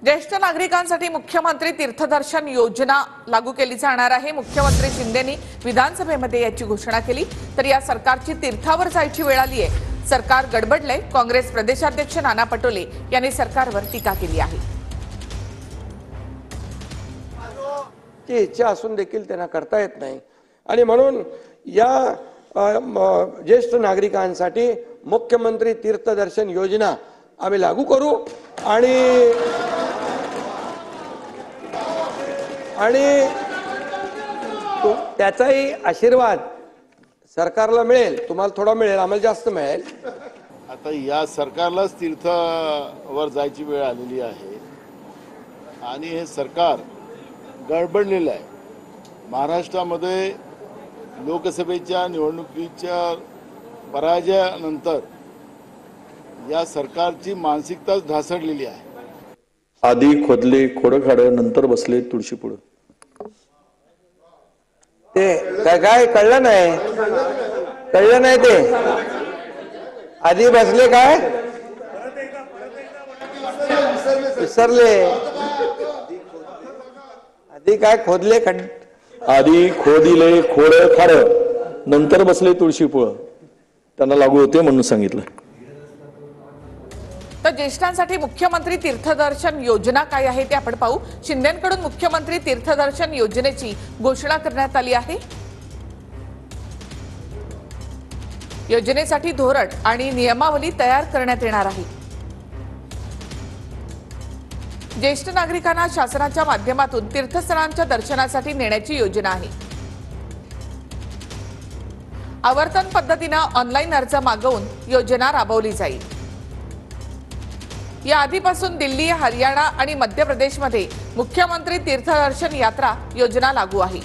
ज्येष्ठ नागरिकांसाठी मुख्यमंत्री तीर्थदर्शन योजना लागू केली जाणार आहे। मुख्यमंत्री शिंदेंनी विधानसभेमध्ये याची घोषणा केली। तर या सरकारची तीर्थावर जायची वेळ आली आहे। सरकार गडबडले। काँग्रेस प्रदेशाध्यक्ष नाना पटोले यांनी सरकारवर टीका केली आहे। ची इच्छा असून देखील त्यांना करता येत नाही आणि म्हणून या ज्येष्ठ नागरिकांसाठी मुख्यमंत्री तीर्थदर्शन योजना आम्ही लागू करू आणि त्याचाही आशीर्वाद सरकारला मिळेल। तुम्हाला थोडा मिळेल, आम्हाला जास्त मिळेल। आता या सरकारलाच तीर्थावर जायची वेळ आलेली आहे आणि हे सरकार गडबडलेलं आहे। महाराष्ट्रामध्ये लोकसभेच्या निवडणुकीच्या पराजयानंतर या सरकारची मानसिकताच ढासळलेली आहे। आधी खोदले खोडखाडं, नंतर बसले तुळशीपुढं। ते काय कळलं नाही, कळलं नाही ते आधी बसले काय विसरले। आधी काय खोदले आधी खोदिले खोडं खाडं, नंतर बसले तुळशीपुळं। त्यांना लागू होते म्हणून सांगितलं। तर ज्येष्ठांसाठी मुख्यमंत्री तीर्थदर्शन योजना काय आहे ते आपण पाहू। शिंदेंकडून मुख्यमंत्री तीर्थदर्शन योजनेची घोषणा करण्यात आली आहे। योजनेसाठी धोरण आणि नियमावली तयार करण्यात येणार आहे। ज्येष्ठ नागरिकांना शासनाच्या माध्यमातून तीर्थस्थळांच्या दर्शनासाठी नेण्याची योजना आहे। आवर्तन पद्धतीने ऑनलाईन अर्ज मागवून योजना राबवली जाईल। या आधीपासून दिल्ली, हरियाणा आणि मध्य प्रदेशमध्ये मुख्यमंत्री तीर्थदर्शन यात्रा योजना लागू आहे।